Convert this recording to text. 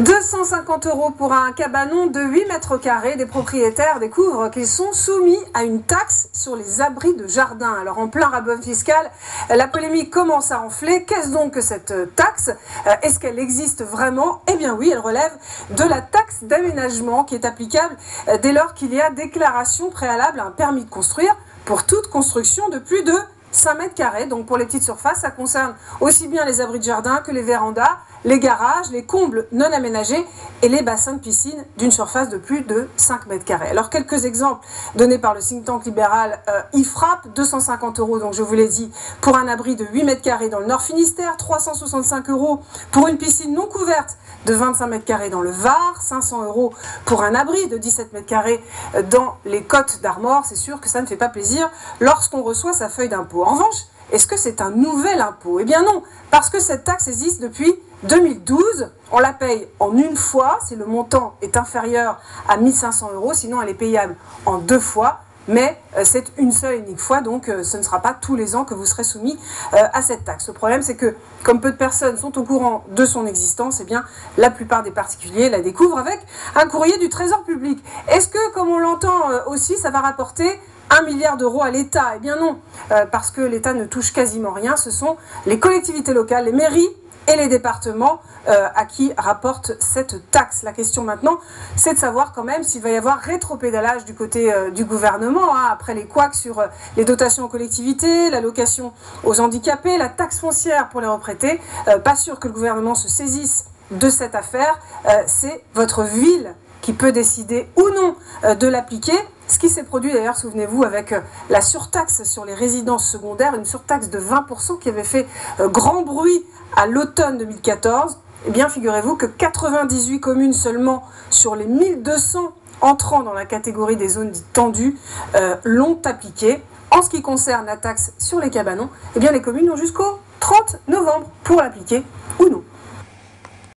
250 € pour un cabanon de 8 mètres carrés. Des propriétaires découvrent qu'ils sont soumis à une taxe sur les abris de jardin. Alors en plein rabat fiscal, la polémique commence à enfler. Qu'est-ce donc que cette taxe? Est-ce qu'elle existe vraiment? Eh bien oui, elle relève de la taxe d'aménagement qui est applicable dès lors qu'il y a déclaration préalable à un permis de construire pour toute construction de plus de 5 mètres carrés. Donc pour les petites surfaces, ça concerne aussi bien les abris de jardin que les vérandas, les garages, les combles non aménagés et les bassins de piscine d'une surface de plus de 5 mètres carrés. Alors quelques exemples donnés par le think tank libéral IFRAP, 250 €, donc je vous l'ai dit, pour un abri de 8 mètres carrés dans le Nord Finistère, 365 € pour une piscine non couverte de 25 mètres carrés dans le Var, 500 € pour un abri de 17 mètres carrés dans les Côtes d'Armor. C'est sûr que ça ne fait pas plaisir lorsqu'on reçoit sa feuille d'impôt. En revanche, est-ce que c'est un nouvel impôt? Eh bien non, parce que cette taxe existe depuis 2012. On la paye en une fois si le montant est inférieur à 1 500 €, sinon elle est payable en 2 fois. Mais c'est une seule et unique fois, donc ce ne sera pas tous les ans que vous serez soumis à cette taxe. Le problème, c'est que comme peu de personnes sont au courant de son existence, eh bien, la plupart des particuliers la découvrent avec un courrier du Trésor public. Est-ce que, comme on l'entend aussi, ça va rapporter 1 milliard d'euros à l'État? Eh bien non, parce que l'État ne touche quasiment rien. Ce sont les collectivités locales, les mairies et les départements à qui rapporte cette taxe. La question maintenant, c'est de savoir quand même s'il va y avoir rétropédalage du côté du gouvernement, après les couacs sur les dotations aux collectivités, l'allocation aux handicapés, la taxe foncière pour les retraités. Pas sûr que le gouvernement se saisisse de cette affaire. C'est votre ville qui peut décider ou non de l'appliquer. Ce qui s'est produit d'ailleurs, souvenez-vous, avec la surtaxe sur les résidences secondaires, une surtaxe de 20% qui avait fait grand bruit à l'automne 2014. Eh bien, figurez-vous que 98 communes seulement sur les 1200 entrant dans la catégorie des zones dites tendues l'ont appliquée. En ce qui concerne la taxe sur les cabanons, eh bien, les communes ont jusqu'au 30 novembre pour l'appliquer ou non.